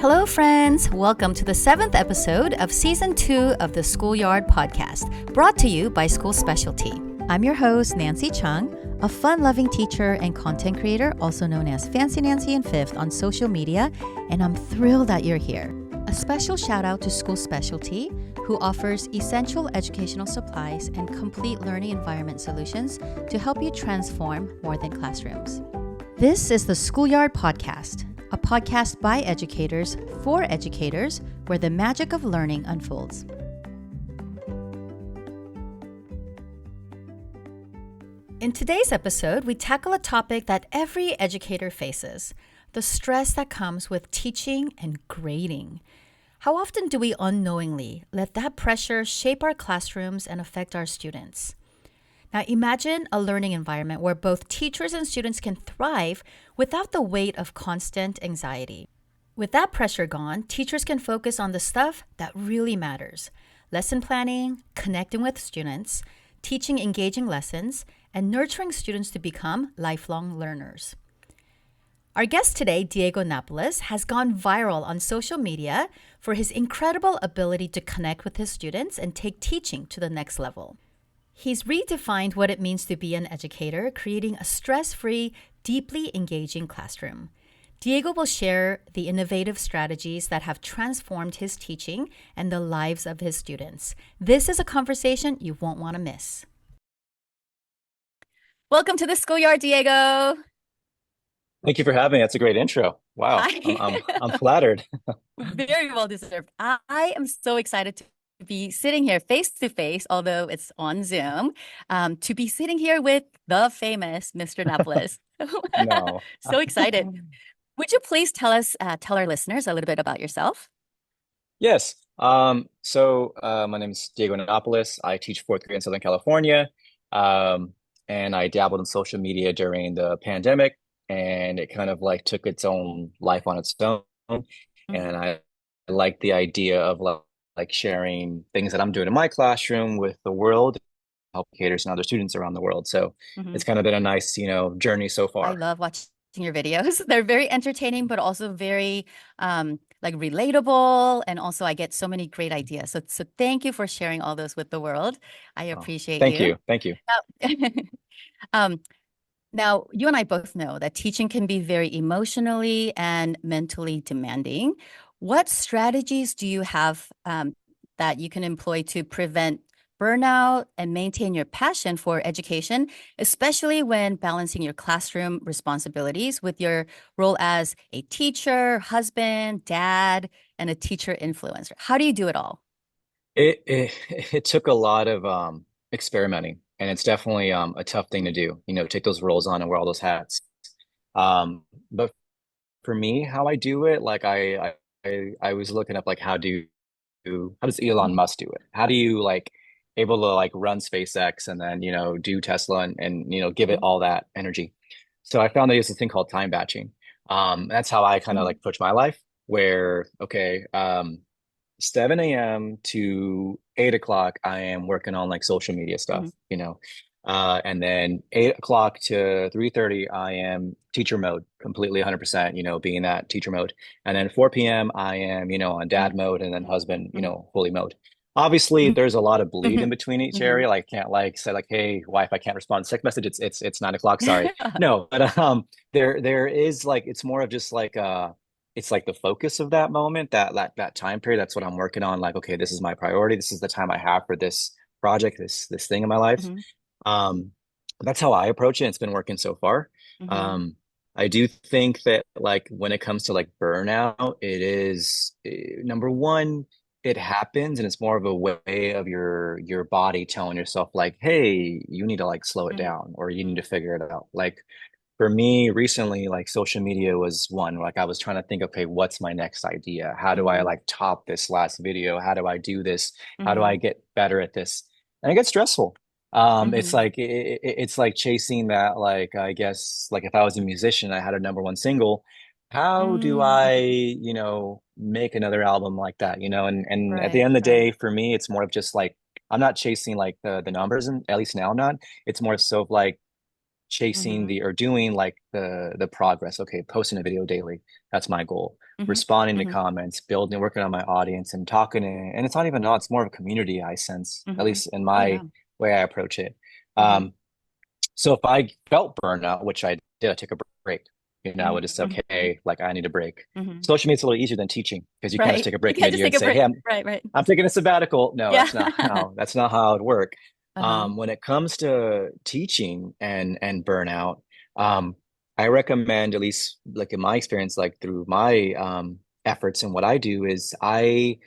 Hello, friends. Welcome to the 7th episode of Season 2 of the Schoolyard Podcast, brought to you by School Specialty. I'm your host, Nancy Chung, a fun-loving teacher and content creator, also known as Fancy Nancy in 5th on social media, and I'm thrilled that you're here. A special shout out to School Specialty, who offers essential educational supplies and complete learning environment solutions to help you transform more than classrooms. This is the Schoolyard Podcast, a podcast by educators for educators where the magic of learning unfolds. In today's episode, we tackle a topic that every educator faces, the stress that comes with teaching and grading. How often do we unknowingly let that pressure shape our classrooms and affect our students? Now imagine a learning environment where both teachers and students can thrive without the weight of constant anxiety. With that pressure gone, teachers can focus on the stuff that really matters: lesson planning, connecting with students, teaching engaging lessons, and nurturing students to become lifelong learners. Our guest today, Diego Napoles, has gone viral on social media for his incredible ability to connect with his students and take teaching to the next level. He's redefined what it means to be an educator, creating a stress-free, deeply engaging classroom. Diego will share the innovative strategies that have transformed his teaching and the lives of his students. This is a conversation you won't want to miss. Welcome to the Schoolyard, Diego. Thank you for having me. That's a great intro. Wow, I'm flattered. Very well deserved. I am so excited to be sitting here face to face, although it's on Zoom, to be sitting here with the famous Mr. Napoles. No. So excited. Would you please tell our listeners a little bit about yourself? Yes. My name is Diego Napoles. I teach fourth grade in Southern California, and I dabbled in social media during the pandemic, and it kind of like took its own life on its own. Mm-hmm. And I like the idea of like sharing things that I'm doing in my classroom with the world, help educators and other students around the world. So it's kind of been a nice, journey so I far. love watching your videos. They're very entertaining, but also very like relatable. And also I get so many great ideas. So thank you for sharing all those with the world. I appreciate Thank you. you. Thank you. Um, Now, you and I both know that teaching can be very emotionally and mentally demanding. What strategies do you have that you can employ to prevent burnout and maintain your passion for education, especially when balancing your classroom responsibilities with your role as a teacher, husband, dad, and a teacher influencer? How do you do it all? It took a lot of experimenting, and it's definitely a tough thing to do, take those roles on and wear all those hats. But for me, how I do it, like I was looking up like how does Elon Musk do it? How do you like able to like run SpaceX and then do Tesla and give it all that energy? So I found there's this thing called time batching. That's how I kind of like approach my life, where okay, 7 a.m. to 8 o'clock, I am working on like social media stuff, and then 8 o'clock to 3:30, I am teacher mode, completely 100%, being that teacher mode. And then 4 p.m., I am, on dad mode, and then husband, fully mode. Obviously, there's a lot of bleed in between each area. Like, can't like say like, hey, wife, I can't respond to text message. It's 9 o'clock. Sorry. No, but there is like it's more of just like it's like the focus of that moment, that time period. That's what I'm working on. Like, okay, this is my priority. This is the time I have for this project, this thing in my life. That's how I approach it. It's been working so far. I do think that like when it comes to like burnout, it is number one, it happens and it's more of a way of your body telling yourself like, hey, you need to like slow it down or you need to figure it out. Like for me recently, like social media was one. Like I was trying to think, okay, what's my next idea? How do I like top this last video? How do I do this? How do I get better at this? And it gets stressful. It's like it's like chasing that, like I guess like if I was a musician, I had a number one single, how do I, make another album like that, and at the Right, end of the right. day, for me, it's more of just like I'm not chasing like the numbers, and at least now I'm not. It's more so of like chasing Mm-hmm. the or doing like the progress. Okay, posting a video daily. That's my goal. Mm-hmm. Responding to Mm-hmm. comments, building, working on my audience and talking and it's not even not, it's more of a community I sense, at Mm-hmm. least in Oh yeah. my way I approach it. Mm-hmm. Um, so if I felt burnout, which I did, I took a break. I would just say, Mm-hmm. okay, like I need a break. Mm-hmm. Social media is a little easier than teaching because you kind of just Right. take a You break can't just mid-year take and a say, hey, break. Right, right. I'm taking a sabbatical. No, Yeah. that's not how it work. Uh-huh. When it comes to teaching and burnout, um, I recommend, at least like in my experience, like through my efforts and what I do is I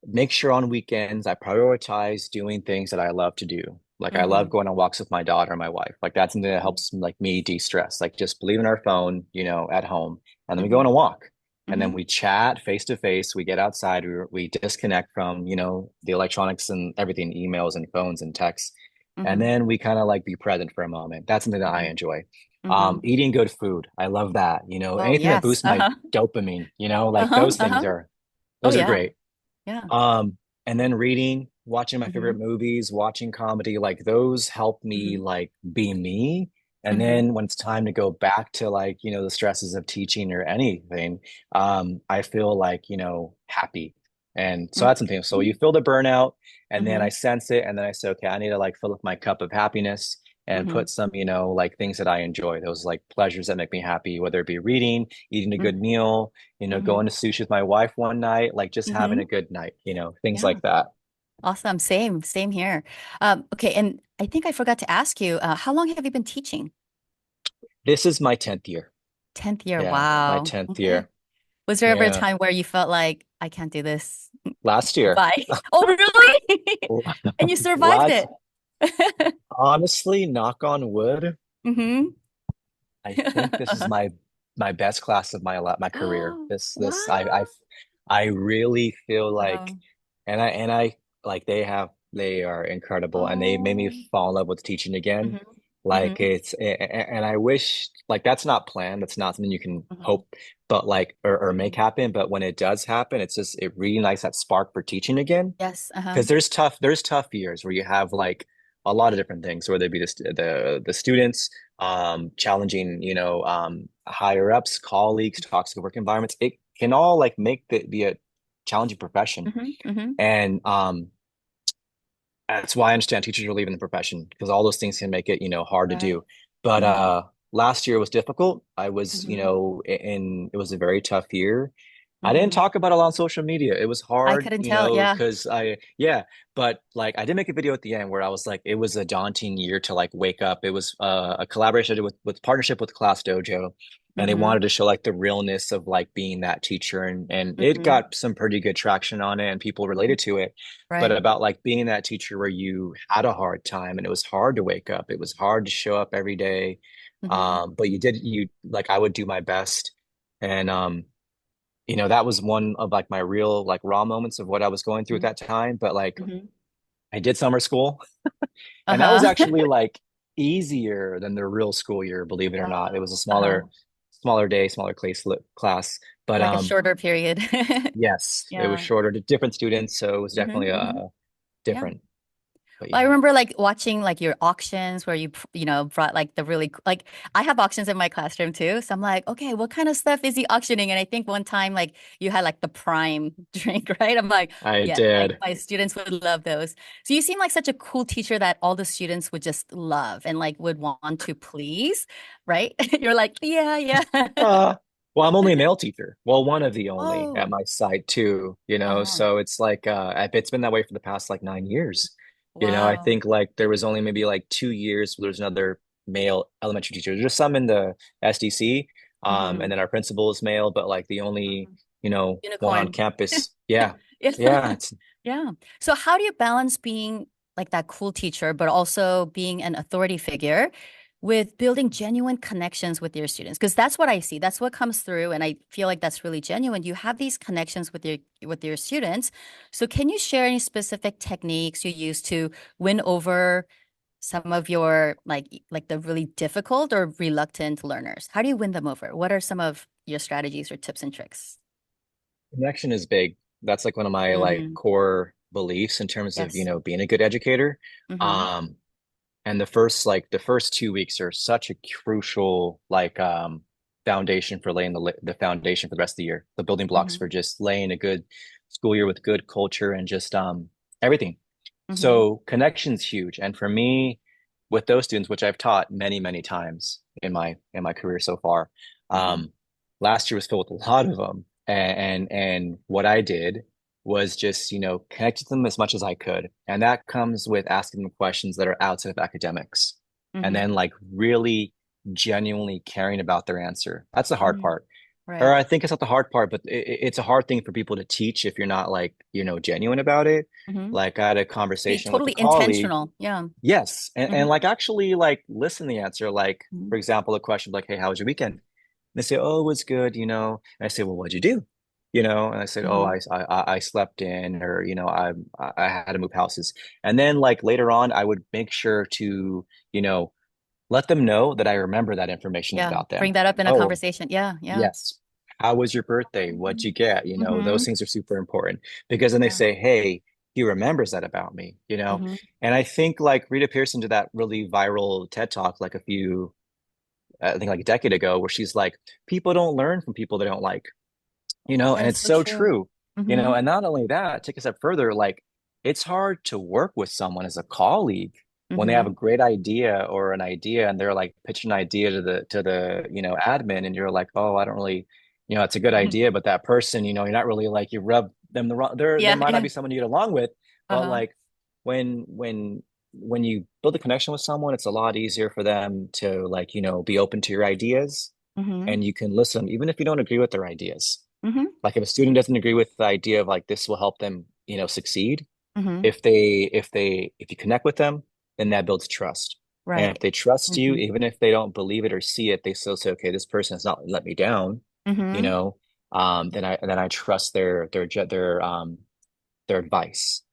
make sure on weekends I prioritize doing things that I love to do. Like I love Mm-hmm. going on walks with my daughter and my wife. Like that's something that Mm-hmm. helps like me de-stress. Like just leaving our phone, at home, and then we go Mm-hmm. on a walk, and Mm-hmm. then we chat face to face. We get outside. We disconnect from the electronics and everything, emails and phones and texts, and Mm-hmm. then we kind of like be present for a moment. That's something that I Mm-hmm. enjoy. Mm-hmm. Eating good food. I love that. Oh Anything that yes. boosts my Uh-huh. dopamine. Like Uh-huh. those things Uh-huh. are Oh those are yeah. great. Yeah. And then reading, watching my Mm-hmm. favorite movies, watching comedy, like those help me Mm-hmm. like be me. And Mm-hmm. then when it's time to go back to like, the stresses of teaching or anything, I feel like, happy. And so that's something. So you feel the burnout and then Mm-hmm. I sense it and then I say, okay, I need to like fill up my cup of happiness and Mm-hmm. put some, like things that I enjoy, those like pleasures that make me happy, whether it be reading, eating a good meal, Mm-hmm. going to sushi with my wife one night, like just having Mm-hmm. a good night, things Yeah. like that. Awesome. Same here. Okay, and I think I forgot to ask you, how long have you been teaching? This is my 10th year. 10th year. Yeah, my Wow. 10th Okay. year. Was there ever a Yeah. time where you felt like I can't do this? Last year. Bye. Oh, really? And you survived Last, it. honestly, knock on wood, Mm-hmm. I think this is my best class of my career. This Wow. I really feel like Wow. and I like they are incredible and they made me Oh. fall in love with teaching again. Mm-hmm. Like Mm-hmm. and I wish like that's not planned. That's not something you can Mm-hmm. hope but like or make Mm-hmm. happen. But when it does happen, it reignites that spark for teaching again. Yes. Uh-huh. Because there's tough years where you have like a lot of different things, whether it be the students, challenging, higher ups, colleagues, toxic work environments. It can all like make be a challenging profession. Mm-hmm. Mm-hmm. And that's why I understand teachers are leaving the profession because all those things can make it, hard to Right. do. But Mm-hmm. last year was difficult. I was, Mm-hmm. it was a very tough year. I didn't Mm-hmm. talk about it a lot on social media. It was I hard, couldn't tell. Yeah. because yeah, but like I did make a video at the end where I was like, it was a daunting year to like wake up. It was a collaboration I did with partnership with Class Dojo, and they Mm-hmm. wanted to show like the realness of like being that teacher, and it Mm-hmm. got some pretty good traction on it, and people related to it. But Right. about like being that teacher where you had a hard time and it was hard to wake up, it was hard to show up every day, Mm-hmm. but you like I would do my best, and that was one of like my real like raw moments of what I was going through at that time. But like Mm-hmm. I did summer school, and that was Uh-huh. actually like easier than the real school year, believe it or not. It was a Uh-huh. smaller day, smaller class. But Like a shorter period. yes, it was Yeah. shorter to different students, so it was Mm-hmm. definitely Mm-hmm. Yeah. different. But Well, I yeah. remember like watching like your auctions where you brought like the really like I have auctions in my classroom too. So I'm like, okay, what kind of stuff is he auctioning? And I think one time like you had like the prime drink, right? I'm like, I yes, like did. my students would love those. So you seem like such a cool teacher that all the students would just love and like would want to please, right? You're like, yeah, yeah. Uh, well, I'm only a male teacher. Well, one of the only at Oh, my site too, uh-huh. so it's like it's been that way for the past like 9 years. I Wow. think like there was only maybe like 2 years where there's another male elementary teacher. There's some in the SDC, and Hmm. then our principal is male, but like the only, one on Unicorn. campus. Yeah. Yeah. Yeah, it's Yeah. So how do you balance being like that cool teacher, but also being an authority figure with building genuine connections with your students? Because that's what I see. That's what comes through, and I feel like that's really genuine. You have these connections with your students. So can you share any specific techniques you use to win over some of your like the really difficult or reluctant learners? How do you win them over? What are some of your strategies or tips and tricks? connection is big. That's like one of my like Mm, core beliefs in terms of, yes. being a good educator. Mm-hmm. Um, And the first 2 weeks are such a crucial foundation for laying the foundation for the rest of the year, the building blocks Mm-hmm. for just laying a good school year with good culture and just everything. Mm-hmm. So connection's huge. And for me, with those students, which I've taught many, many times in my career so far, Mm-hmm. um, last year was filled with a lot of them. And what I did was just, connect with them as much as I could. And that comes with asking them questions that are outside of academics. And Mm-hmm. then like really genuinely caring about their answer. That's the hard Mm-hmm. part. Or Right. I think it's not the hard part, but it's a hard thing for people to teach if you're not like, genuine about it. Mm-hmm. Like I had a Be conversation with a totally colleague. intentional. Yeah. Yes. And Mm-hmm. like actually like listen to the answer. Like, Mm-hmm. for example, a question like, hey, how was your weekend? And they say, oh, it was good, And I say, well, what'd you do? And I said, oh, Mm-hmm. I slept in, or, I had to move houses. And then like later on, I would make sure to, you know, let them know that I remember that information Yeah. about them. Bring that up in a Oh, conversation. Yeah. Yeah. yes. How was your birthday? What'd you get? Mm-hmm. Those things are super important because then they Yeah. say, hey, he remembers that about me. Mm-hmm. And I think like Rita Pearson did that really viral TED talk like I think like a decade ago, where she's like, people don't learn from people they don't like, That and is it's so so true. true. Mm-hmm. And not only that, take a step further, like it's hard to work with someone as a colleague when they have a Mm-hmm. great idea or an idea and they're like pitching an idea to the admin and you're like, oh, I don't really, it's a good Mm-hmm. idea, but that person, you're not really like you rub them the wrong they Yeah. might not Yeah. be someone you get along with, but Uh-huh. like when you build a connection with someone, it's a lot easier for them to like, be open to your ideas Mm-hmm. and you can listen, even if you don't agree with their ideas. Mm-hmm. Like if a student doesn't agree with the idea of like this will help them, succeed, Mm-hmm. if you connect with them, then that builds trust. And Right. if they trust you, Mm-hmm. even if they don't believe it or see it, they still say, okay, this person has not let me down, you Mm-hmm. know, then I trust their advice.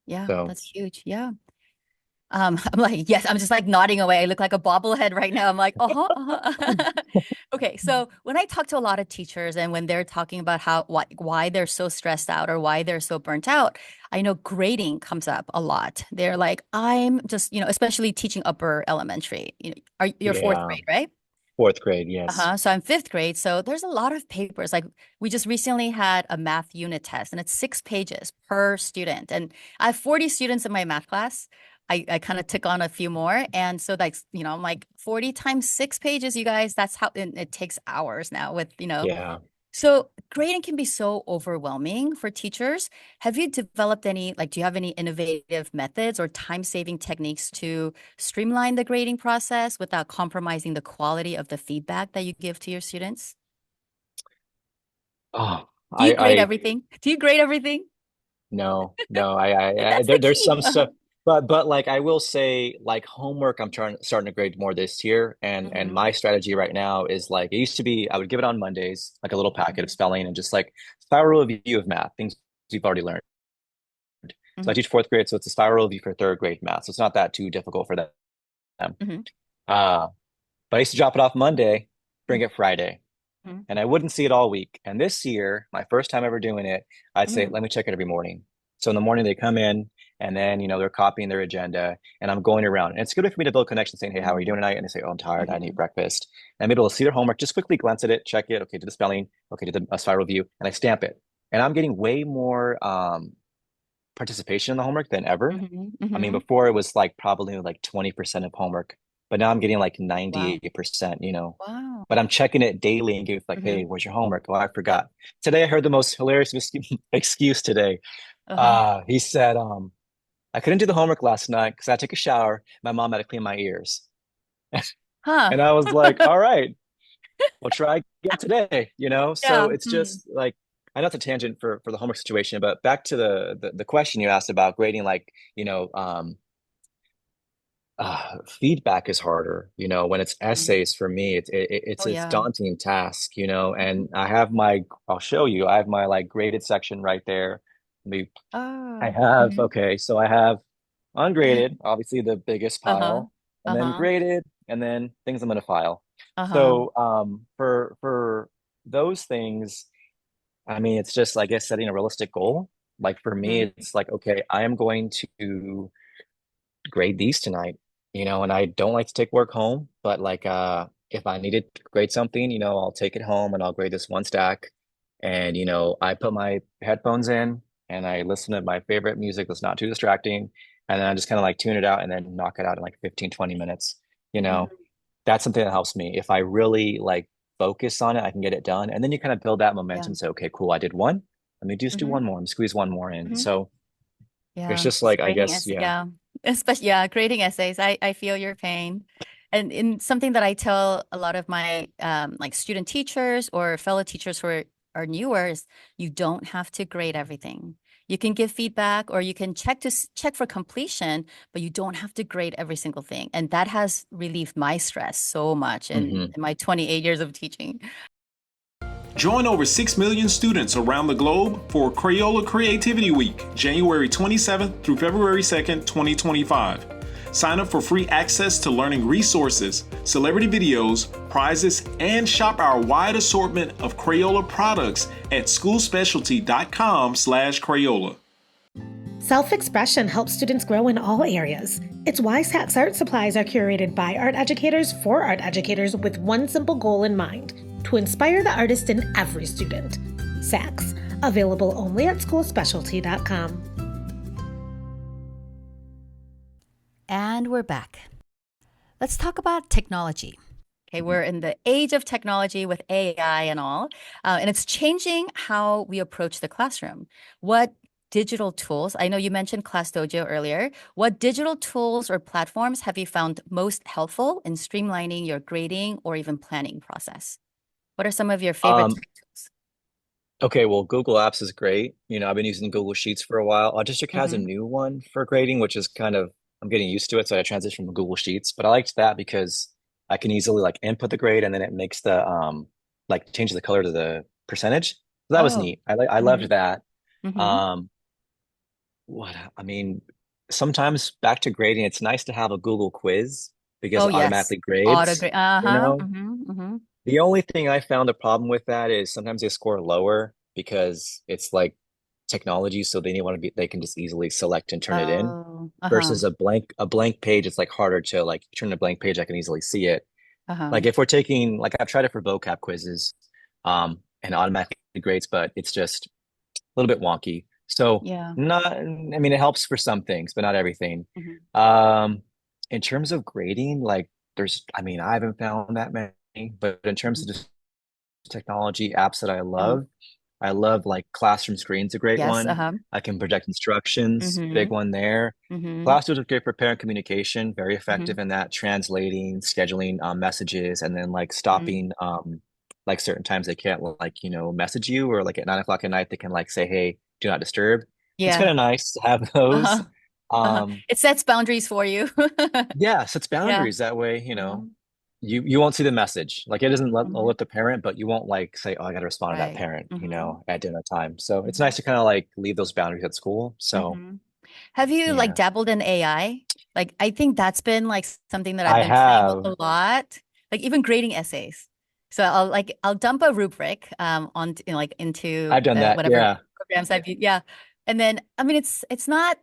Yeah. So That's huge. Yeah. I'm like, yes, I'm just like nodding away. I look like a bobblehead right now. I'm like, uh-huh, uh-huh. Okay, so when I talk to a lot of teachers and when they're talking about why they're so stressed out or why they're so burnt out, I know grading comes up a lot. They're like, I'm just, especially teaching upper elementary. You're fourth yeah, grade, right? fourth grade, yes. So I'm fifth grade. So there's a lot of papers. Like we just recently had a math unit test and it's 6 pages per student. And I have 40 students in my math class. I kind of took on a few more. And so like, I'm like 40 times 6 pages, you guys, that's how it takes hours now with. Yeah. So grading can be so overwhelming for teachers. Have you developed do you have any innovative methods or time-saving techniques to streamline the grading process without compromising the quality of the feedback that you give to your students? Oh, Do you grade I everything? Do you grade everything? no, That's the there's key. some stuff, but like I will say, like homework, I'm starting to grade more this year, and Hmm. my strategy right now is like it used to be, I would give it on Mondays, like a little packet of Hmm. spelling and just like spiral review of math, things you've already learned. So I Hmm. teach fourth grade, so it's a spiral review for third grade math, so it's not that too difficult for them. Hmm. Uh, but I used to drop it off Monday, bring it Friday, Hmm. and I wouldn't see it all week. And this year, my first time ever doing it, I'd say, Hmm. let me check it every morning. So in the morning they come in and then, they're copying their agenda and I'm going around. And it's good for me to build connection saying, hey, how are you Hmm. doing tonight? And they say, oh, I'm tired. I need Hmm. breakfast. And I'm able to see their homework, just quickly glance at it, check it. Okay, do the spelling. Okay, do the spiral view. And I stamp it. And I'm getting way more participation in the homework than ever. Hmm. I mean, Hmm. before it was like probably like 20% of homework, but now I'm getting like Wow. 98%. Wow. But I'm checking it daily and giving like, Hmm. hey, where's your homework? Oh, I forgot. Today I heard the most hilarious excuse today. Uh-huh. He said, I couldn't do the homework last night because I took a shower. My mom had to clean my ears. Huh. And I was like, all right, we'll try again today. So Yeah. it's Mm. just like, I know it's a tangent for the homework situation, but back to the question you asked about grading, like, feedback is harder, when it's Mm. essays for me, it's Oh it's yeah. daunting task, Mhm. and I'll show you, I have my like graded section right there. Maybe I Oh. have, Hmm. okay, so I have ungraded, obviously the biggest Uh-huh. pile, and then Uh-huh. graded, and then things I'm gonna file. Uh-huh. So for those things, I mean, it's just, I guess, setting a realistic goal. Like for me, Hmm. it's like, okay, I am going to grade these tonight. and I don't like to take work home, but like if I needed to grade something, I'll take it home and I'll grade this one stack. And I put my headphones in and I listen to my favorite music that's not too distracting. And then I just kind of like tune it out and then knock it out in like 15, 20 minutes. You know, Mhm. that's something that helps me. If I really like focus on it, I can get it done. And then you kind of build that Yeah. momentum. Say, okay, cool, I did one. Let me just do Hmm. one more and squeeze one more in. Hmm. So it's Yeah. just It's like, I grading guess, essay. yeah. Yeah. Especially, yeah, grading essays. I feel your pain. And in something that I tell a lot of my like student teachers or fellow teachers who are newer is you don't have to grade everything. You can give feedback or you can check for completion, but you don't have to grade every single thing. And that has relieved my stress so much Hmm. in my 28 years of teaching. Join over 6 million students around the globe for Crayola Creativity Week, January 27th through February 2nd, 2025. Sign up for free access to learning resources, celebrity videos, prizes, and shop our wide assortment of Crayola products at schoolspecialty.com/Crayola. Self-expression helps students grow in all areas. It's why Saks Art Supplies are curated by art educators for art educators with one simple goal in mind: to inspire the artist in every student. Saks, available only at schoolspecialty.com. And we're back. Let's talk about technology. Okay, we're in the age of technology with AI and all, and it's changing how we approach the classroom. What digital tools, I know you mentioned Class Dojo earlier, what digital tools or platforms have you found most helpful in streamlining your grading or even planning process? What are some of your favorite Um, tech tools? Okay, well, Google Apps is great. I've been using Google Sheets for a while. Our district has a Mm-hmm. new one for grading, which is kind of, I'm getting used to it. So I transitioned from Google Sheets, but I liked that because I can easily like input the grade and then it makes the like changes the color to the percentage. So that was Oh, neat. I mm-hmm. loved that. Mm-hmm. Um, I mean, sometimes back to grading, it's nice to have a Google quiz because Oh, it yes. automatically Auto grades, grade. you Uh-huh. know? Mm-hmm. Mm-hmm. The only thing I found a problem with that is sometimes they score lower because it's like technology, so they can just easily select and turn it in Oh, uh-huh. versus a blank page. It's like harder to like turn a blank page. I can easily see it. Uh-huh. Like if we're taking like I've tried it for vocab quizzes, and automatically grades, but it's just a little bit wonky. So Yeah. not, I mean, it helps for some things, but not everything. Mm-hmm. Um, in terms of grading, like I mean, I haven't found that many, but in terms Mm-hmm. of just technology apps that Uh, I love like Classroom Screen's a great yes, one. uh-huh. I can project instructions, big Mm-hmm. one there. Mm-hmm. Classrooms are great for parent communication, very Mm-hmm. effective in that, translating, scheduling messages, and then like Mm-hmm. stopping like certain times they can't like message you, or like at 9 o'clock at night they can like say, hey, do not disturb. It's kind Yeah. of nice to have those. Uh-huh. Uh-huh. Um, It sets boundaries for you. yeah, sets Yeah. boundaries that way, Uh-huh. you won't see the message. Like it doesn't Mm-hmm. alert the parent, but you won't like say, "Oh, I got to respond to that Right. parent," Mm-hmm. at dinner time. So it's Mm-hmm. nice to kind of like leave those boundaries at school. So Mm-hmm. Have you like yeah, dabbled in AI? Like I think that's been like something that I've I been playing with have. a lot. Like even grading essays. So I'll dump a rubric on like into I've done that. whatever Yeah. programs I've used. Yeah. And then I mean it's not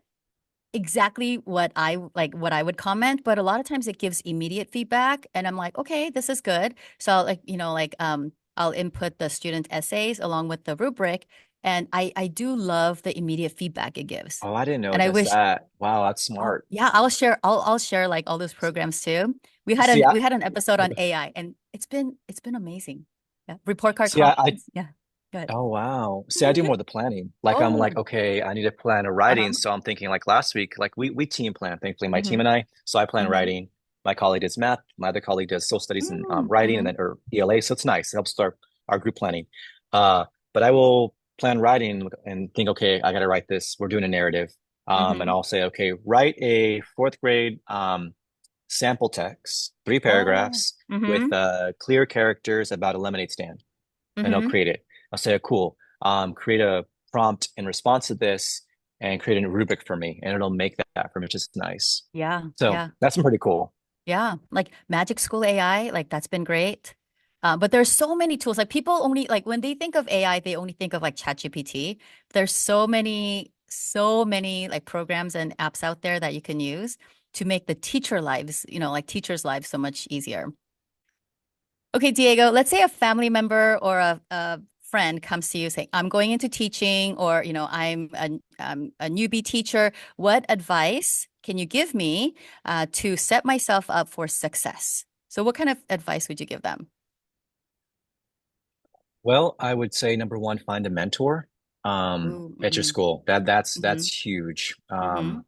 exactly what I would comment, but a lot of times it gives immediate feedback and I'm like, okay, this is good. So I'll I'll input the student essays along with the rubric and I do love the immediate feedback it gives. Oh, I didn't know And it I does wish that. Wow, that's oh smart. yeah, I'll share like all those programs too. See, I We had an episode on AI and it's been amazing. Yeah. Report card see, I comments. Yeah. Good. Oh wow. See, I do more of the planning. Like I'm like, Oh, okay, I need to plan a writing. uh-huh. So I'm thinking like last week, like we team plan, thankfully, my team Mm-hmm. and I. So I plan Mm-hmm. writing. My colleague does math, my other colleague does social studies and writing, and Mm-hmm. then or ELA. So it's nice. It helps our group planning. But I will plan writing and think, okay, I gotta write this. We're doing a narrative. And Mm-hmm. I'll say, okay, write a fourth grade sample text, three Oh. paragraphs Mm-hmm. with clear characters about a lemonade stand, and I'll Mm-hmm. create it. I'll say, oh, cool. Create a prompt in response to this and create a rubric for me, and it'll make that for me, which is nice. Yeah, So yeah, that's been pretty cool. yeah. Like Magic School AI, like that's been great. But there's so many tools. Like people only like when they think of AI, they only think of like ChatGPT. There's so many like programs and apps out there that you can use to make the teacher lives, like teachers' lives so much easier. Okay, Diego, let's say a family member or a friend comes to you saying, I'm going into teaching, or, I'm a newbie teacher. What advice can you give me to set myself up for success? So what kind of advice would you give them? Well, I would say number one, find a mentor Ooh, at your mm-hmm, school. That's mm-hmm, huge. mm-hmm,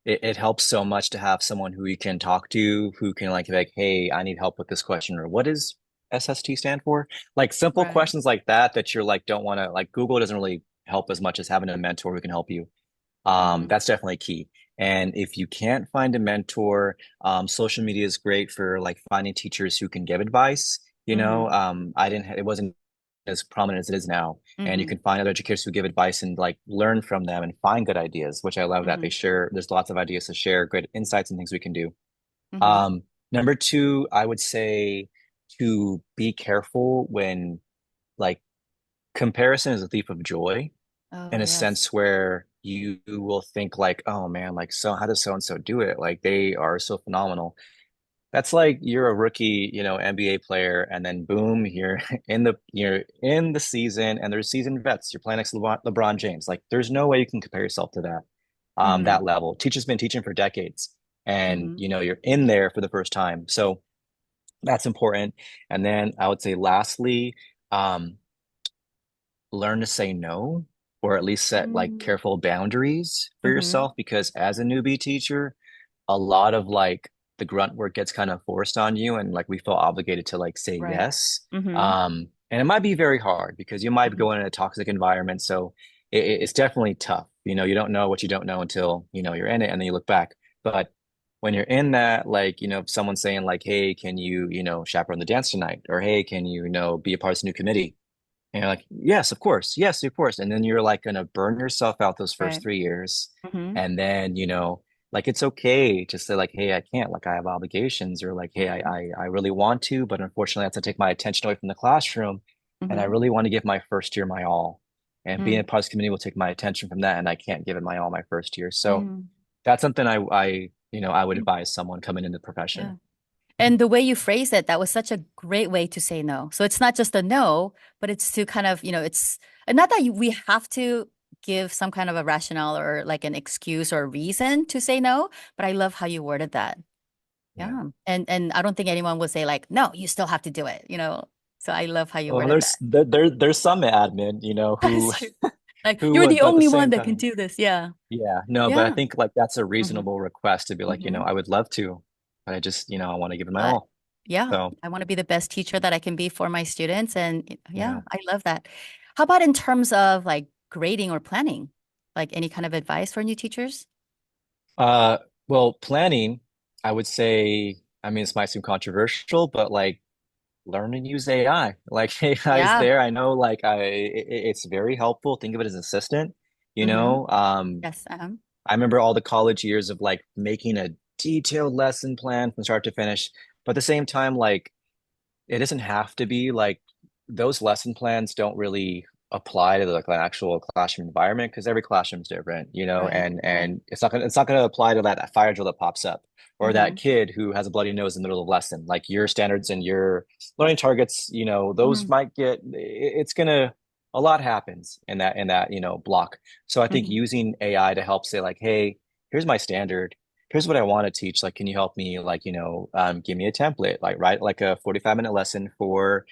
It helps so much to have someone who you can talk to, who can like be like, hey, I need help with this question, or what does SST stand for? Like simple right. questions like that that you're like don't want to like Google doesn't really help as much as having a mentor who can help you. Mm-hmm, That's definitely key. And if you can't find a mentor, social media is great for like finding teachers who can give advice. mm-hmm, It wasn't as prominent as it is now. And you mm-hmm, can find other educators who give advice and like learn from them and find good ideas, which I love that mm-hmm, they share. There's lots of ideas to share, good insights and things we can do. mm-hmm. Um, Number two, I would say to be careful when like comparison is a thief of joy Oh, in a yes. sense where you will think like, oh man, like so how does so and so do it? Like they are so phenomenal. That's like you're a rookie, NBA player, and then boom, you're in the season, and there's seasoned vets. You're playing next to LeBron James. Like there's no way you can compare yourself to Mm-hmm, that level. Teacher's been teaching for decades, and mm-hmm, you're in there for the first time. So that's important. And then I would say lastly, um, learn to say no, or at least set like careful boundaries for mm-hmm, yourself, because as a newbie teacher, a lot of like the grunt work gets kind of forced on you, and like we feel obligated to like say right. yes. Mm-hmm, And it might be very hard because you might mm-hmm, go in a toxic environment. So it's definitely tough. You don't know what you don't know until you're in it, and then you look back. But when you're in that, like, if someone's saying like, hey, can you chaperone the dance tonight? Or hey, can you be a part of this new committee? And you're like, yes, of course. Yes, of course. And then you're like going to burn yourself out those first right. 3 years. Mm-hmm, And then, like it's okay to say like, hey, I can't, like I have obligations, or like, hey, mm-hmm, I really want to, but unfortunately I have to take my attention away from the classroom. And I mm-hmm, really want to give my first year my all. And being mm-hmm, a part of this committee will take my attention from that. And I can't give it my all my first year. So mm-hmm. that's something I would advise someone coming into the Yeah. profession. And the way you phrase it, that was such a great way to say no. So it's not just a no, but it's to kind of, it's and not that we have to give some kind of a rationale or like an excuse or a reason to say no, but I love how you worded that. Yeah. Yeah. And I don't think anyone would say like, no, you still have to do it. So I love how you Well, worded that. there's some admin, That's who true. Like who you're the but at the only one same that can time. do this. Yeah. Yeah, no, but I Yeah. think like that's a Mm-hmm. reasonable request to be like, Mm-hmm. I would love to, but I just, I want to give it my But all. yeah, So, I want to be the best teacher that I can be for my students. And yeah, yeah. I love that. How about in terms of like grading or planning? Like any kind of advice for new teachers? Uh, well, planning, I would say, I mean, this might seem controversial, but like learn to use AI. Like AI is Yeah. there. I know like it's very helpful. Think of it as an assistant, you Mm-hmm. know. Um, Yes. I remember all the college years of like making a detailed lesson plan from start to finish, but at the same time, like it doesn't have to be like those lesson plans don't really apply to like the actual classroom environment, because every classroom is different, Right. Right. and it's not gonna apply to that fire drill that pops up, or that Mm-hmm. kid who has a bloody nose in the middle of the lesson. Like your standards and your learning targets, those Mm-hmm. might it's gonna a lot happens in that block. So I think Mm-hmm. using AI to help say like, hey, here's my standard, here's what I want to teach. Like, can you help me, like, give me a template, like write like a 45-minute lesson for,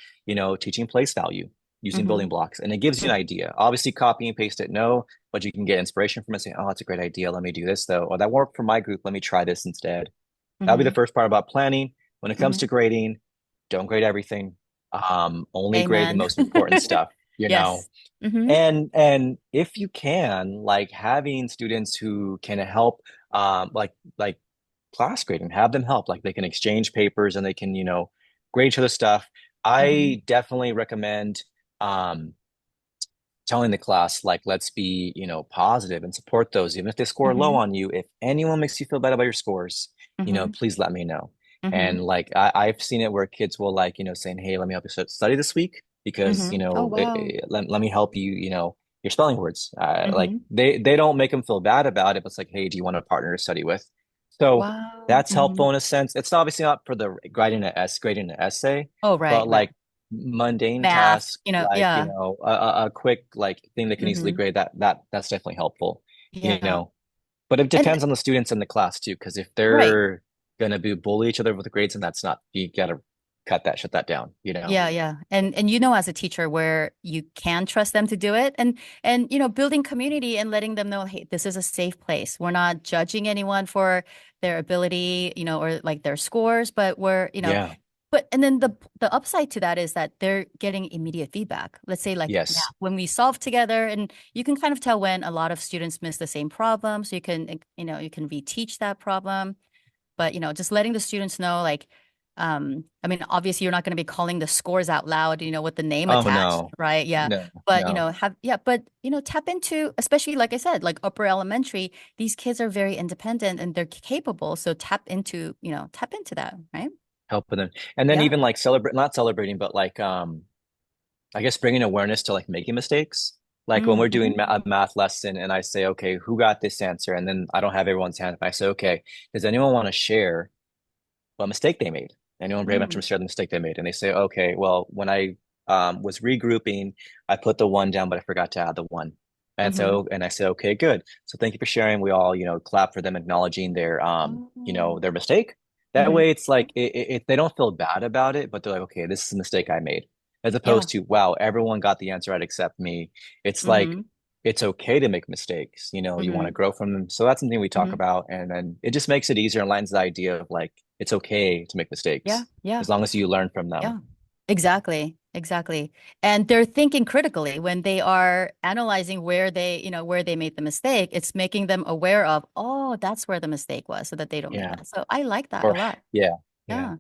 teaching place value using Mm-hmm. building blocks. And it gives you an idea. Obviously, copy and paste it, no, but you can get inspiration from it, saying, oh, that's a great idea. Let me do this though. Or that worked for my group. Let me try this instead. That'll be the Mm-hmm. first part about planning. When it comes Mm-hmm. to grading, don't grade everything. Only grade the Amen. most important stuff, you know. Yes. Mm-hmm. And if you can, like having students who can help, like class grading, have them help, like they can exchange papers and they can, grade each other stuff. Mm-hmm. I definitely recommend um telling the class, like, let's be, positive and support those, even if they score low Mm-hmm. on you. If anyone makes you feel bad about your scores, Mm-hmm. please let me know. Mm-hmm. And like I've seen it where kids will like, saying, hey, let me help you study this week because, Mm-hmm. Oh, wow. let me help you, your spelling words. Like Mm-hmm. they don't make them feel bad about it, but it's like, hey, do you want a partner to study with? So Wow. that's helpful in a sense. It's obviously not for the grading an essay, Oh, right, but right. like mundane Math, tasks, yeah. a quick like thing that can easily Hmm. grade that's definitely helpful, you Yeah. know. But it And depends on the students in the class too, because if right. they're gonna be bully each other with the grades, and that's not, you gotta shut that down, you know. Yeah, yeah. And as a teacher where you can trust them to do it and building community and letting them know, hey, this is a safe place. We're not judging anyone for their ability, or like their scores, but Yeah. and then the upside to that is that they're getting immediate feedback. Let's say like math, Yes. when we solve together and you can kind of tell when a lot of students miss the same problem, so you can reteach that problem. But just letting the students know, like, I mean, obviously you're not going to be calling the scores out loud, with the name Oh attached, no. right? Yeah. No, But no. tap into, especially like I said, like upper elementary, these kids are very independent and they're capable. So tap into that, right? Helping them. And then Yeah. even like celebrate, not celebrating, but like I guess bringing awareness to like making mistakes. Like when we're doing Mm-hmm. a math lesson and I say, okay, who got this answer? And then I don't have everyone's hand. But I say, okay, does anyone want to share what mistake they made? Anyone brave enough to share the mistake they made? And they say, okay, well, when I was regrouping, I put the one down, but I forgot to add the one. And Mm-hmm. so, and I said, okay, good. So thank you for sharing. We all, clap for them acknowledging their, Oh. their mistake. That Mm-hmm. way it's like, they don't feel bad about it, but they're like, okay, this is a mistake I made. As Yeah. opposed to, wow, everyone got the answer right except me. It's like, Mm-hmm. it's okay to make mistakes. You want to Mm-hmm. grow from them. So that's something we talk Mm-hmm. about. And then it just makes it easier and lines the idea of like, it's okay to make Yeah. mistakes Yeah. as long as you learn from them. Yeah. Exactly. Exactly. And they're thinking critically when they are analyzing where they made the mistake. It's making them aware of, oh, that's where the mistake was so that they don't make Yeah. that. So I like that a Or lot. yeah. Yeah. Yeah.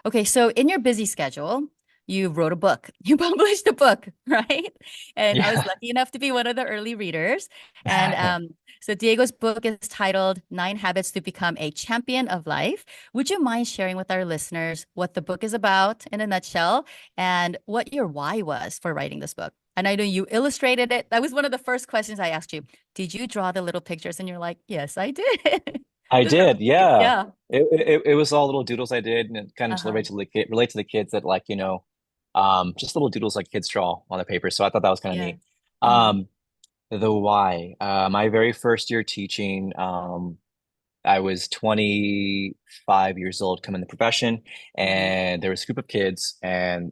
Okay, so in your busy schedule, you wrote a book. You published a book, right? And I was Yeah. lucky enough to be one of the early readers. And so Diego's book is titled Nine Habits to Become a Champion of Life. Would you mind sharing with our listeners what the book is about in a nutshell and what your why was for writing this book? And I know you illustrated it. That was one of the first questions I asked you. Did you draw the little pictures? And you're like, yes, I did. I Those are did. cute. Yeah. Yeah. It was all little doodles I did, and it kind of just Uh-huh. relate to the kids that like, just little doodles like kids draw on the paper. So I thought that was kind of Yeah. neat. Mm-hmm. Um, the why. My very first year teaching, I was 25 years old coming in the profession, Mm-hmm. and there was a group of kids, and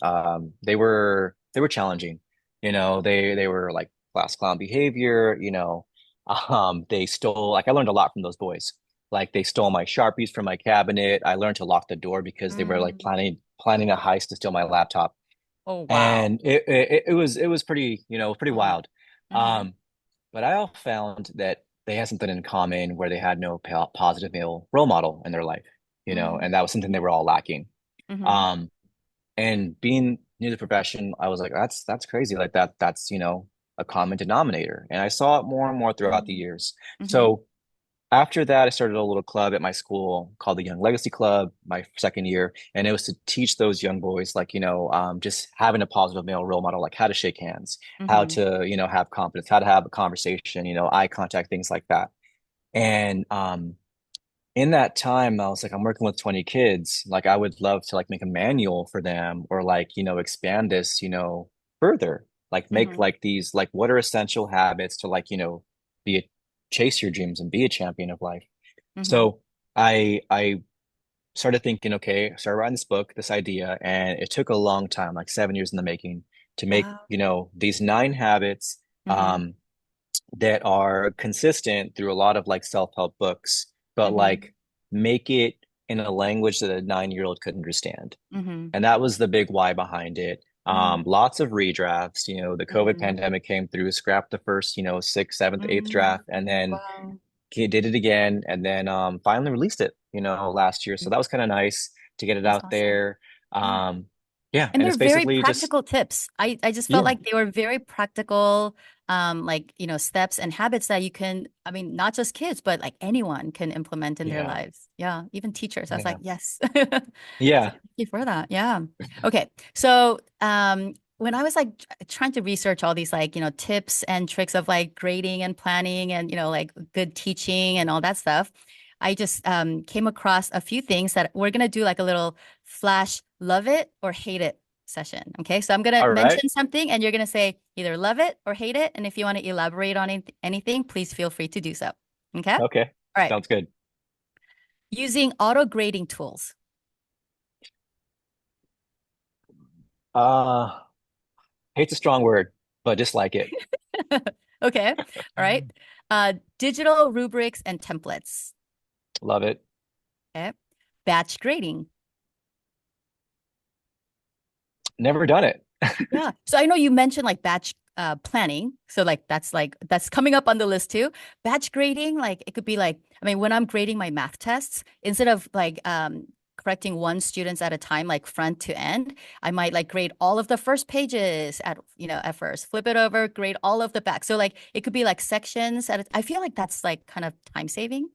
they were challenging. They were like class clown behavior. They stole, like, I learned a lot from those boys. Like they stole my Sharpies from my cabinet. I learned to lock the door because they were like Mm. planning a heist to steal my laptop, Oh, wow. and it was pretty, pretty Mm-hmm. wild. Mm-hmm. Um, but I all found that they had something in common where they had no positive male role model in their life, and that was something they were all lacking. Mm-hmm. Um, and being new to the profession, I was like, that's crazy. Like that's, a common denominator. And I saw it more and more throughout the years. Mm-hmm. So after that, I started a little club at my school called the Young Legacy Club my second year. And it was to teach those young boys, like, just having a positive male role model, like how to shake hands, how Mm-hmm. to, have confidence, how to have a conversation, eye contact, things like that. And in that time, I was like, I'm working with 20 kids. Like, I would love to like make a manual for them or like, expand this, further. Like make Mm-hmm. like these, like what are essential habits to like, be a chase your dreams and be a champion of life. Mm-hmm. So I started thinking, okay, I started writing this book, this idea, and it took a long time, like 7 years in the making, to make, Wow. these nine habits Mm-hmm. that are consistent through a lot of like self-help books, but Mm-hmm. like make it in a language that a 9-year-old could understand. Mm-hmm. And that was the big why behind it. Lots of redrafts. The COVID Mm-hmm. pandemic came through, scrapped the first, sixth, seventh, eighth draft, and Mm-hmm. then Wow. did it again, and then finally released it, last year. So that was kind of nice to get it That's out awesome. there. Yeah. Yeah, And and they're it's very basically just practical tips. I just felt yeah, like they were very practical, like, steps and habits that you can, I mean, not just kids, but like anyone can implement in their yeah, lives. Yeah. Even teachers. I was yeah, like, yes. So yeah, thank you for that. Yeah. Okay. So, when I was like trying to research all these like, tips and tricks of like grading and planning and, like good teaching and all that stuff, I just came across a few things that we're gonna do like a little flash love it or hate it session. Okay, so I'm gonna All right. mention something and you're gonna say either love it or hate it. And if you want to elaborate on anything, please feel free to do so. Okay. All Okay. right. Sounds good. Using auto grading tools. Hate's a strong word, but dislike it. Okay. All right. Digital rubrics and templates. Love it. Okay. Batch grading. Never done it. Yeah. So I know you mentioned like batch planning. So that's coming up on the list too. Batch grading, like it could be like, I mean, when I'm grading my math tests, instead of like correcting one students at a time, like front to end, I might like grade all of the first pages at first, flip it over, grade all of the back. So like it could be like sections I feel like that's like kind of time saving.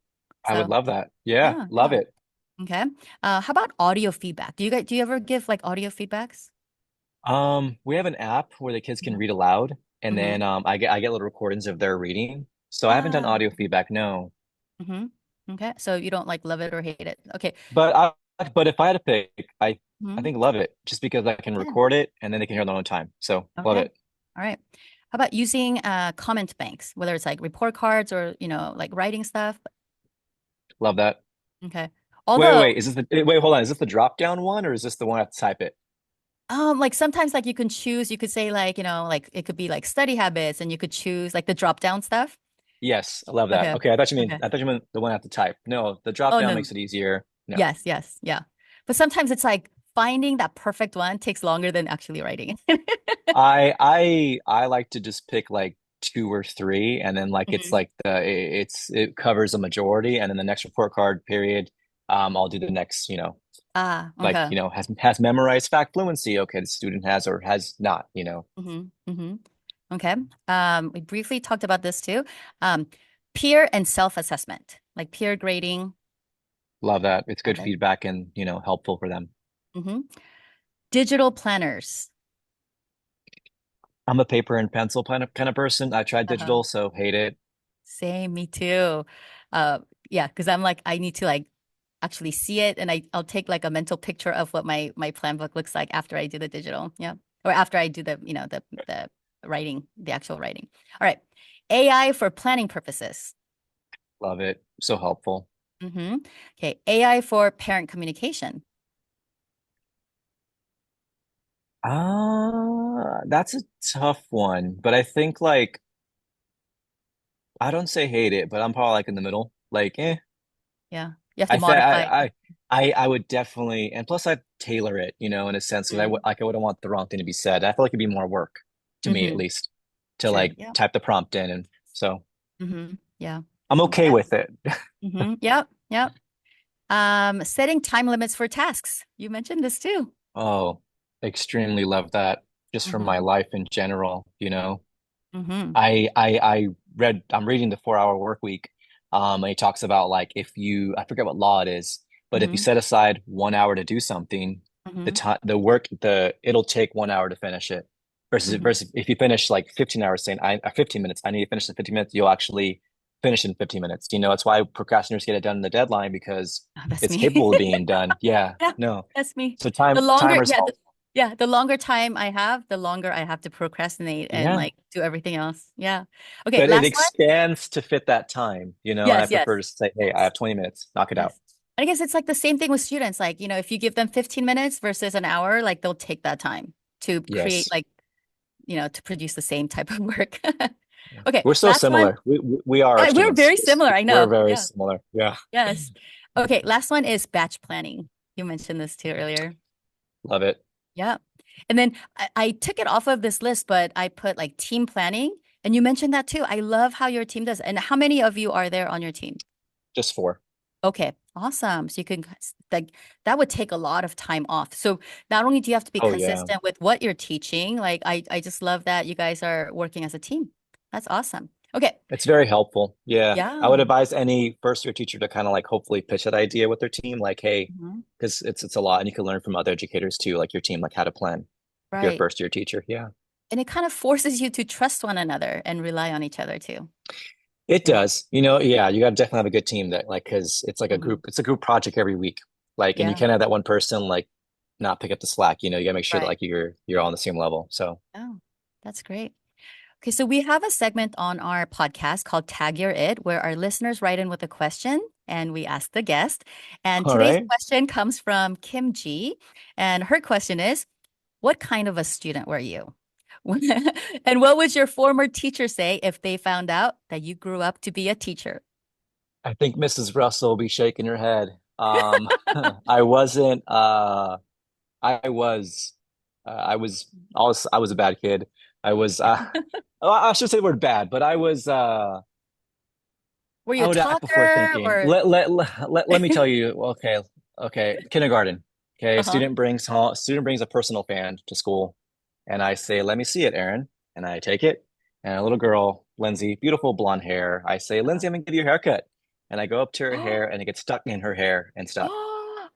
I would So love that. Yeah, love yeah. it. Okay. How about audio feedback? Do you ever give like audio feedbacks? We have an app where the kids can Mhm. read aloud, and Mhm. then I get little recordings of their reading. So I haven't done Ah. audio feedback, no. Mm-hmm. Okay. So you don't like love it or hate it. Okay. But but if I had to pick, I Mhm. think love it just because I can Yeah. record it and then they can hear it on their own time. So love Okay. it. All right. How about using comment banks, whether it's like report cards or, like writing stuff? Love that. Okay. Wait, Although, wait, wait, hold on. Is this the drop down one or is this the one I have to type it? like sometimes like you can choose, you could say like, like it could be like study habits and you could choose like the drop down stuff. Yes, I love that. Okay. Okay, Okay. I thought you meant the one I have to type. No, the drop Oh, down no. makes it easier. No. Yes, yes, yeah. But sometimes it's like finding that perfect one takes longer than actually writing it. I like to just pick like two or three, and then like it's Mhm. like it covers a majority, and then the next report card period, I'll do the next, Ah, like, okay. has memorized fact fluency. Okay, the student has or has not. Mm-hmm. Mm-hmm. Okay. We briefly talked about this too. Um, Peer and self-assessment, like peer grading. Love that. It's good Love it. feedback and, helpful for them. Mm-hmm. Digital planners. I'm a paper and pencil kind of person. I tried Uh-huh. digital, so hate it. Same, me too. Uh, yeah, because I'm like, I need to like actually see it, and I'll take like a mental picture of what my plan book looks like after I do the digital. Yeah, or after I do the writing, the actual writing. All right, AI for planning purposes. Love it. So helpful. Mm-hmm. Okay, AI for parent communication. That's a tough one, but I think like I don't say hate it, but I'm probably like in the middle. Like, Yeah, you have to I think modify it. I would definitely, and plus I tailor it, in a sense because Mm-hmm. I wouldn't want the wrong thing to be said. I feel like it'd be more work to me at Mm-hmm. least to True. like Yeah. type the prompt in, and so Mm-hmm. Yeah. I'm okay Okay. with it. Mm-hmm. Yep. Yep. Setting time limits for tasks. You mentioned this too. Oh, extremely love that just from my Mm-hmm. life in general. Mm-hmm. I'm reading the 4 Hour Work Week. And he talks about like I forget what law it is, but if you Mm-hmm. set aside 1 hour to do something, the Mm-hmm. time, it'll take 1 hour to finish it. Mm-hmm. Versus if you finish like 15 hours saying 15 minutes, I need to finish in 15 minutes, you'll actually finish in 15 minutes. It's why procrastinators get it done in the deadline because Oh, that's it's me. capable of being done. Yeah, Yeah, no. that's me. So The longer, timers yeah, help. the longer time I have, the longer I have to procrastinate and Yeah. like do everything else. Yeah. Okay, But it last one. expands to fit that time, and I Yes, prefer yes, to say, hey, I yes, have 20 minutes, knock it out. yes. And I guess it's like the same thing with students. Like, if you give them 15 minutes versus an hour, like they'll take that time to create Yes. like, to produce the same type of work. Okay, We're so last one. similar. We are our Yeah, we're students. very similar. I We're know. very Yeah. similar. Yeah. Yes. Okay, last one is batch planning. You mentioned this too earlier. Love it. Yeah. And then I took it off of this list, but I put like team planning. And you mentioned that too. I love how your team does. And how many of you are there on your team? Just four. Okay, awesome. So you can like that would take a lot of time off. So not only do you have to be Oh, yeah. consistent with what you're teaching, like I just love that you guys are working as a team. That's awesome. Okay. It's very helpful. Yeah. I would Yeah. advise any first year teacher to kind of like hopefully pitch that idea with their team. Like, hey, Mhm. because it's a lot and you can learn from other educators too, like your team, like how to plan if you're a Right. first year teacher. Yeah. And it kind of forces you to trust one another and rely on each other too. It Yeah. does. Yeah, you got to definitely have a good team that like because it's like Hmm. it's a group project every week. Like, and you Yeah. can't have that one person like not pick up the slack. You got to make sure that Right. like you're all on the same level. So, Oh, that's great. Okay, so we have a segment on our podcast called Tag Your It, where our listeners write in with a question and we ask the guest. And all today's right. question comes from Kim G. And her question is, what kind of a student were you? And what would your former teacher say if they found out that you grew up to be a teacher? I think Mrs. Russell will be shaking her head. I wasn't. I was. I was a bad kid. I was. Well, I should say the word bad, but I was. Were you I a would act before talker thinking. or Let me tell you. Okay, okay. Kindergarten. Okay, uh-huh. student brings a personal fan to school, and I say, "Let me see it, Aaron." And I take it, and a little girl, Lindsay, beautiful blonde hair. I say, Uh-huh. "Lindsay, I'm gonna give you a haircut," and I go up to her hair, and it gets stuck in her hair and stuff. Oh,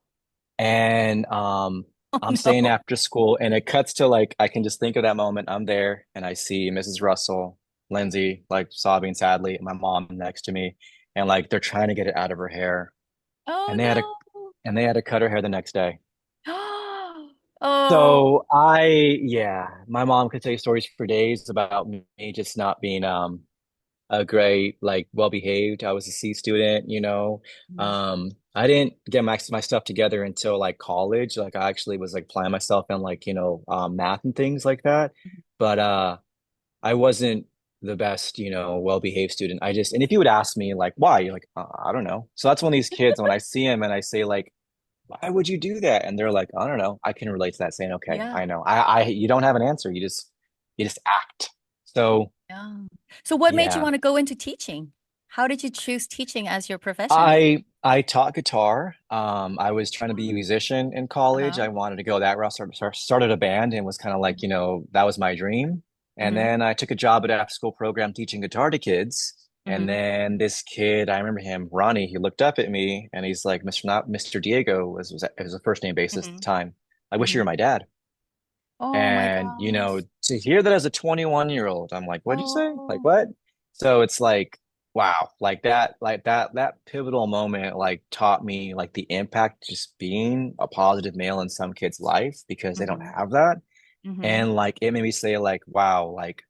And oh I'm staying no. after school, and it cuts to like I can just think of that moment. I'm there, and I see Mrs. Russell, Lindsay, like sobbing sadly, and my mom next to me, and like they're trying to get it out of her hair, Oh and no. they had to cut her hair the next day. Oh, So yeah, my mom could tell you stories for days about me just not being a great, like well behaved. I was a C student, I didn't get my stuff together until like college. Like I actually was like applying myself in like, math and things like that. But I wasn't the best, well behaved student. And if you would ask me like why, you're like, I don't know. So that's when these kids, when I see them and I say like, why would you do that? And they're like, I don't know. I can relate to that saying, okay, yeah. I know. You don't have an answer. You just act. So Yeah. So what made you yeah. want to go into teaching? How did you choose teaching as your profession? I taught guitar. I was trying to be a musician in college. Uh-huh. I wanted to go that route. Started a band and was kind of like, that was my dream. And Mm-hmm. then I took a job at an after school program teaching guitar to kids. And Mm-hmm. then this kid, I remember him, Ronnie, he looked up at me and he's like, Mr. Diego was a first name basis at Mm-hmm. the time. I wish you were Mm-hmm. my dad. Oh my And, gosh. to hear that as a 21-year-old, I'm like, what'd you say? Like, Oh. what? So it's like, wow, that pivotal moment, like taught me like the impact just being a positive male in some kids' life because they don't Mm-hmm. have that. Mm-hmm. And like, it made me say like, wow, like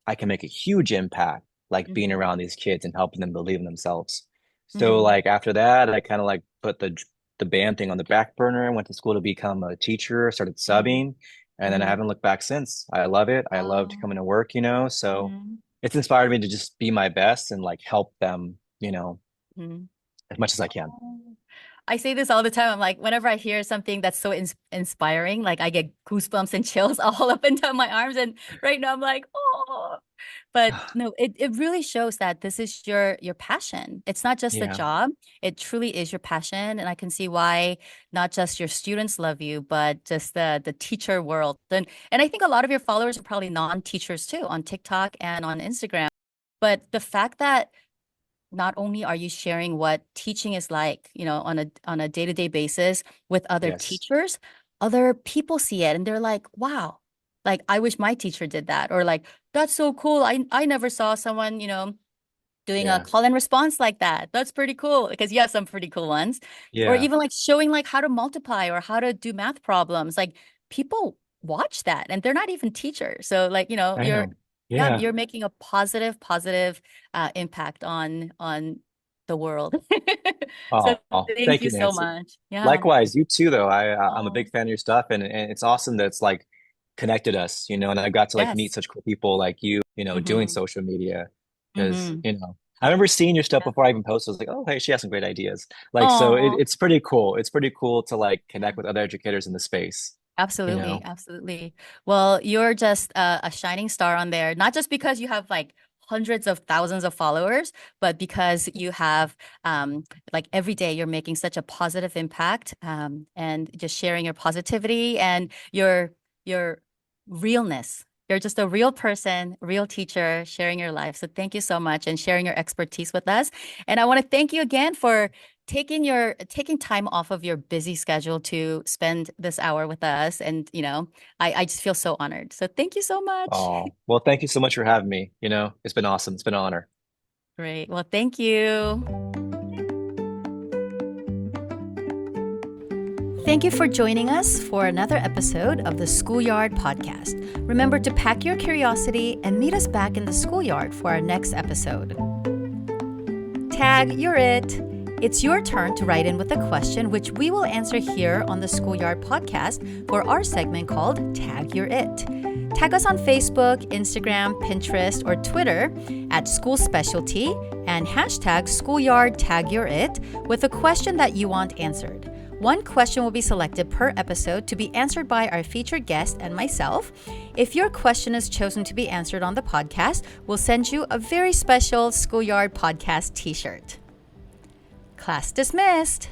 I can make a huge impact, like being Mm-hmm. around these kids and helping them believe in themselves. So Mm-hmm. like after that, I kind of like put the band thing on the back burner and went to school to become a teacher, started Mm-hmm. subbing, and then I Mm-hmm. haven't looked back since. I love it. I loved Oh. coming to work, so Mm-hmm. it's inspired me to just be my best and like help them, Mm-hmm. as much as I can. Oh. I say this all the time. I'm like, whenever I hear something that's so inspiring, like I get goosebumps and chills all up and down my arms. And right now I'm like, oh, but no, it really shows that this is your passion. It's not just a Yeah. job. It truly is your passion. And I can see why not just your students love you, but just the teacher world. And I think a lot of your followers are probably non-teachers too on TikTok and on Instagram. But the fact that not only are you sharing what teaching is like, on a day-to-day basis with other Yes. teachers, other people see it and they're like, wow, like I wish my teacher did that. Or like, that's so cool. I never saw someone, doing a Yeah. call and response like that. That's pretty cool because you have some pretty cool ones. Or Yeah. even like showing like how to multiply or how to do math problems. Like people watch that and they're not even teachers. So like, I know. yeah, Yeah. you're making a positive impact on the world. So thank Thank you you, so Nancy. much. Yeah. Likewise, you too, though. I'm a Oh, big fan of your stuff, and it's awesome that's like connected us, and I got to like meet yes. such cool people like you, doing Mm-hmm. social media because, Mm-hmm. I remember seeing your stuff Yeah. before I even posted. I was like, oh, hey, she has some great ideas. Like, so Oh, it's pretty cool. It's pretty cool to like connect with other educators in the space, you absolutely, know? absolutely. Well, you're just a shining star on there, not just because you have like hundreds of thousands of followers, but because you have like every day you're making such a positive impact and just sharing your positivity and your realness. You're just a real person, real teacher, sharing your life. So thank you so much and sharing your expertise with us. And I want to thank you again for taking time off of your busy schedule to spend this hour with us. And, I just feel so honored. So thank you so much. Oh, well, thank you so much for having me. It's been awesome. It's been an honor. Great. Well, thank you. Thank you for joining us for another episode of the Schoolyard Podcast. Remember to pack your curiosity and meet us back in the schoolyard for our next episode. Tag, you're it. It's your turn to write in with a question, which we will answer here on the Schoolyard Podcast for our segment called Tag, You're It. Tag us on Facebook, Instagram, Pinterest, or Twitter at School Specialty and hashtag Schoolyard Tag You're It with a question that you want answered. One question will be selected per episode to be answered by our featured guest and myself. If your question is chosen to be answered on the podcast, we'll send you a very special Schoolyard Podcast t-shirt. Class dismissed.